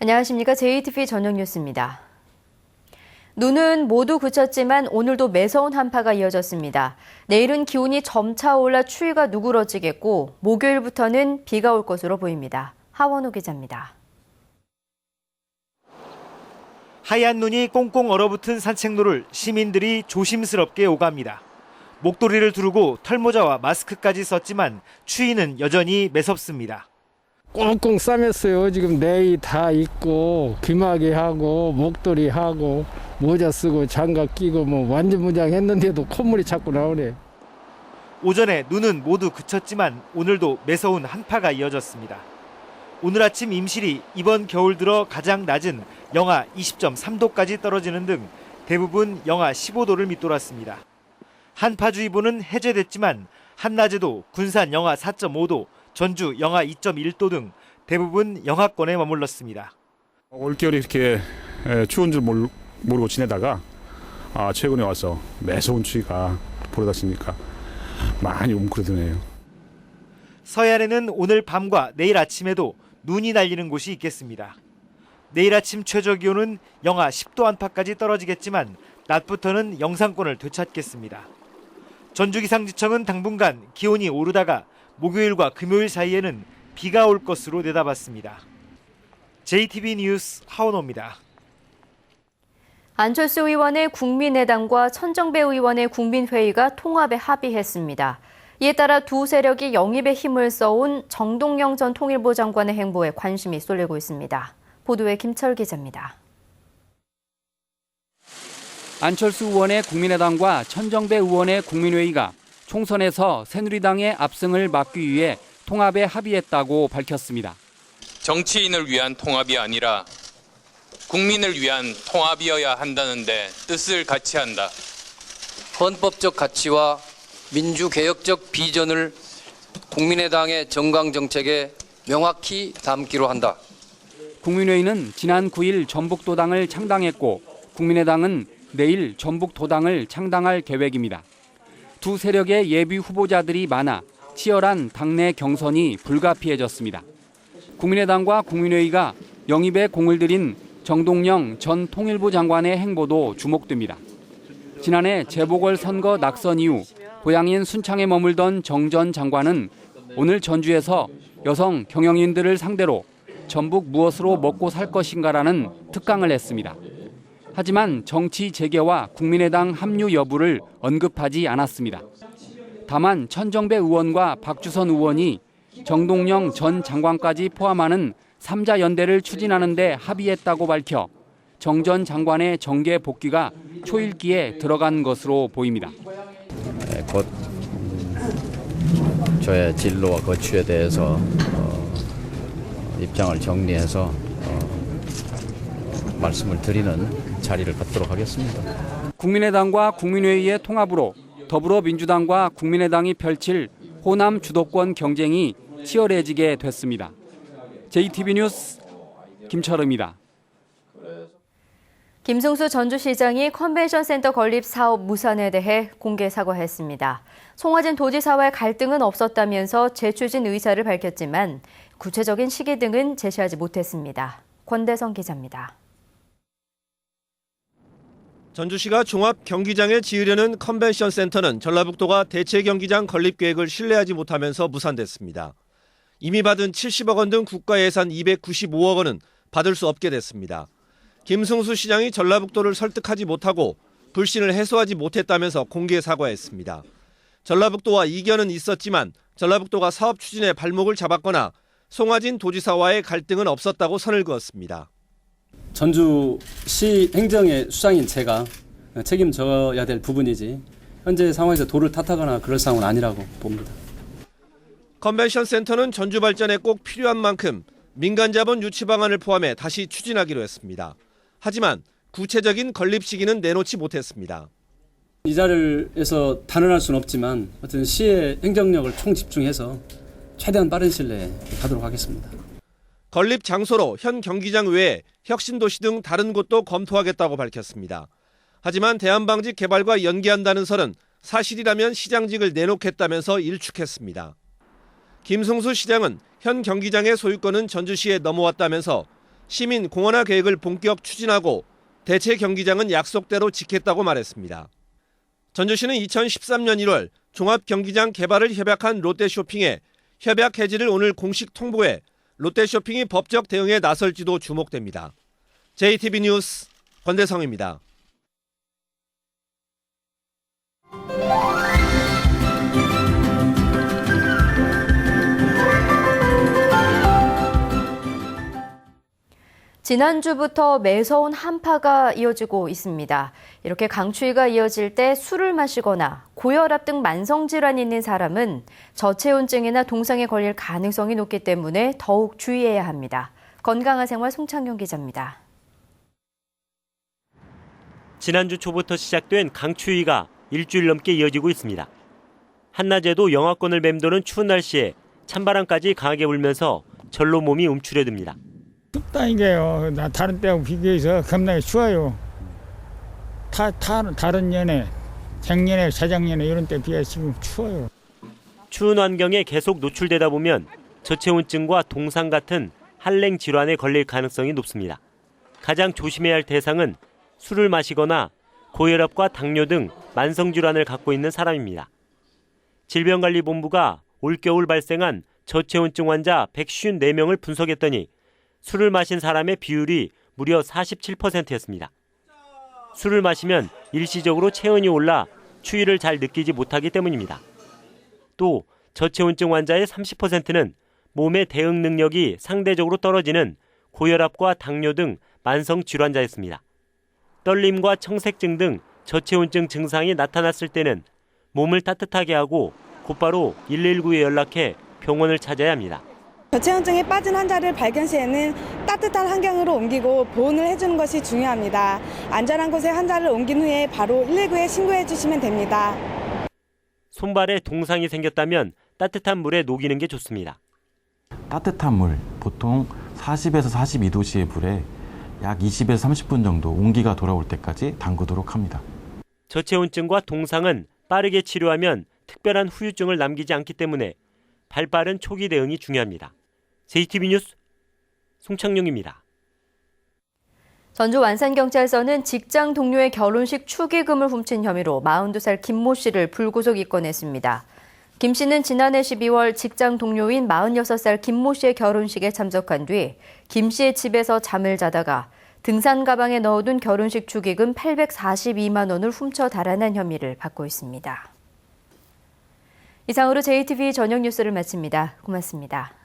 안녕하십니까. JTBC 저녁 뉴스입니다. 눈은 모두 그쳤지만 오늘도 매서운 한파가 이어졌습니다. 내일은 기온이 점차 올라 추위가 누그러지겠고 목요일부터는 비가 올 것으로 보입니다. 하원호 기자입니다. 하얀 눈이 꽁꽁 얼어붙은 산책로를 시민들이 조심스럽게 오갑니다. 목도리를 두르고 털모자와 마스크까지 썼지만 추위는 여전히 매섭습니다. 꽁꽁 싸맸어요. 지금 내이 다 입고 귀마개 하고 목도리 하고 모자 쓰고 장갑 끼고 완전 무장했는데도 콧물이 자꾸 나오네. 오전에 눈은 모두 그쳤지만 오늘도 매서운 한파가 이어졌습니다. 오늘 아침 임실이 이번 겨울 들어 가장 낮은 영하 20.3도까지 떨어지는 등 대부분 영하 15도를 밑돌았습니다. 한파주의보는 해제됐지만 한낮에도 군산 영하 4.5도, 전주 영하 2.1도 등 대부분 영하권에 머물렀습니다. 올겨울이 이렇게 추운 줄 모르고 지내다가 최근에 와서 매서운 추위가 불어닥치니까 많이 웅크리드네요. 서해안에는 오늘 밤과 내일 아침에도 눈이 날리는 곳이 있겠습니다. 내일 아침 최저기온은 영하 10도 안팎까지 떨어지겠지만 낮부터는 영상권을 되찾겠습니다. 전주기상지청은 당분간 기온이 오르다가 목요일과 금요일 사이에는 비가 올 것으로 내다봤습니다. JTBC 뉴스 하원호입니다. 안철수 의원의 국민의당과 천정배 의원의 국민회의가 통합에 합의했습니다. 이에 따라 두 세력이 영입에 힘을 써온 정동영 전 통일부 장관의 행보에 관심이 쏠리고 있습니다. 보도에 김철 기자입니다. 안철수 의원의 국민의당과 천정배 의원의 국민회의가 총선에서 새누리당의 압승을 막기 위해 통합에 합의했다고 밝혔습니다. 정치인을 위한 통합이 아니라 국민을 위한 통합이어야 한다는데 뜻을 같이 한다. 헌법적 가치와 민주개혁적 비전을 국민의당의 정강 정책에 명확히 담기로 한다. 국민회의는 지난 9일 전북도당을 창당했고 국민의당은 내일 전북도당을 창당할 계획입니다. 두 세력의 예비 후보자들이 많아 치열한 당내 경선이 불가피해졌습니다. 국민의당과 국민회의가 영입에 공을 들인 정동영 전 통일부 장관의 행보도 주목됩니다. 지난해 재보궐선거 낙선 이후 고향인 순창에 머물던 정 전 장관은 오늘 전주에서 여성 경영인들을 상대로 전북 무엇으로 먹고 살 것인가라는 특강을 했습니다. 하지만 정치 재개와 국민의당 합류 여부를 언급하지 않았습니다. 다만 천정배 의원과 박주선 의원이 정동영 전 장관까지 포함하는 3자 연대를 추진하는 데 합의했다고 밝혀 정 전 장관의 정계 복귀가 초읽기에 들어간 것으로 보입니다. 곧 저의 진로와 거취에 대해서 입장을 정리해서 말씀을 드리는 자리를 갖도록 하겠습니다. 국민의당과 국민회의의 통합으로 더불어민주당과 국민의당이 펼칠 호남 주도권 경쟁이 치열해지게 됐습니다. JTBC 뉴스 김철우입니다. 김승수 전주시장이 컨벤션센터 건립 사업 무산에 대해 공개 사과했습니다. 송화진 도지사와의 갈등은 없었다면서 재추진 의사를 밝혔지만 구체적인 시기 등은 제시하지 못했습니다. 권대성 기자입니다. 전주시가 종합 경기장을 지으려는 컨벤션 센터는 전라북도가 대체 경기장 건립 계획을 신뢰하지 못하면서 무산됐습니다. 이미 받은 70억 원 등 국가 예산 295억 원은 받을 수 없게 됐습니다. 김승수 시장이 전라북도를 설득하지 못하고 불신을 해소하지 못했다면서 공개 사과했습니다. 전라북도와 이견은 있었지만 전라북도가 사업 추진에 발목을 잡았거나 송화진 도지사와의 갈등은 없었다고 선을 그었습니다. 전주시 행정의 수장인 제가 책임져야 될 부분이지 현재 상황에서 도를 탓하거나 그럴 상황은 아니라고 봅니다. 컨벤션 센터는 전주 발전에 꼭 필요한 만큼 민간 자본 유치 방안을 포함해 다시 추진하기로 했습니다. 하지만 구체적인 건립 시기는 내놓지 못했습니다. 이 자리에서 단언할 수는 없지만 어쨌든 시의 행정력을 총집중해서 최대한 빠른 시일 내에 가도록 하겠습니다. 건립 장소로 현 경기장 외에 혁신도시 등 다른 곳도 검토하겠다고 밝혔습니다. 하지만 대한방직 개발과 연계한다는 설은 사실이라면 시장직을 내놓겠다면서 일축했습니다. 김승수 시장은 현 경기장의 소유권은 전주시에 넘어왔다면서 시민 공원화 계획을 본격 추진하고 대체 경기장은 약속대로 지켰다고 말했습니다. 전주시는 2013년 1월 종합경기장 개발을 협약한 롯데쇼핑에 협약 해지를 오늘 공식 통보해 롯데쇼핑이 법적 대응에 나설지도 주목됩니다. JTB 뉴스 권대성입니다. 지난주부터 매서운 한파가 이어지고 있습니다. 이렇게 강추위가 이어질 때 술을 마시거나 고혈압 등 만성질환이 있는 사람은 저체온증이나 동상에 걸릴 가능성이 높기 때문에 더욱 주의해야 합니다. 건강한 생활 송창용 기자입니다. 지난주 초부터 시작된 강추위가 일주일 넘게 이어지고 있습니다. 한낮에도 영하권을 맴도는 추운 날씨에 찬바람까지 강하게 불면서 절로 몸이 움츠려듭니다. 춥다니까요. 나 다른 때하고 비교해서 겁나게 추워요. 다른 년에, 작년에, 재작년에 이런 때 비해 지금 추워요. 추운 환경에 계속 노출되다 보면 저체온증과 동상 같은 한랭 질환에 걸릴 가능성이 높습니다. 가장 조심해야 할 대상은 술을 마시거나 고혈압과 당뇨 등 만성 질환을 갖고 있는 사람입니다. 질병관리본부가 올겨울 발생한 저체온증 환자 154명을 분석했더니 술을 마신 사람의 비율이 무려 47%였습니다. 술을 마시면 일시적으로 체온이 올라 추위를 잘 느끼지 못하기 때문입니다. 또 저체온증 환자의 30%는 몸의 대응 능력이 상대적으로 떨어지는 고혈압과 당뇨 등 만성 질환자였습니다. 떨림과 청색증 등 저체온증 증상이 나타났을 때는 몸을 따뜻하게 하고 곧바로 119에 연락해 병원을 찾아야 합니다. 저체온증에 빠진 환자를 발견 시에는 따뜻한 환경으로 옮기고 보온을 해주는 것이 중요합니다. 안전한 곳에 환자를 옮긴 후에 바로 119에 신고해 주시면 됩니다. 손발에 동상이 생겼다면 따뜻한 물에 녹이는 게 좋습니다. 따뜻한 물, 보통 40에서 42도씨의 물에 약 20에서 30분 정도 온기가 돌아올 때까지 담그도록 합니다. 저체온증과 동상은 빠르게 치료하면 특별한 후유증을 남기지 않기 때문에 발빠른 초기 대응이 중요합니다. JTB 뉴스 송창용입니다. 전주 완산경찰서는 직장 동료의 결혼식 축의금을 훔친 혐의로 42살 김모 씨를 불구속 입건했습니다. 김 씨는 지난해 12월 직장 동료인 46살 김모 씨의 결혼식에 참석한 뒤 김 씨의 집에서 잠을 자다가 등산 가방에 넣어둔 결혼식 축의금 842만 원을 훔쳐 달아난 혐의를 받고 있습니다. 이상으로 JTB 저녁 뉴스를 마칩니다. 고맙습니다.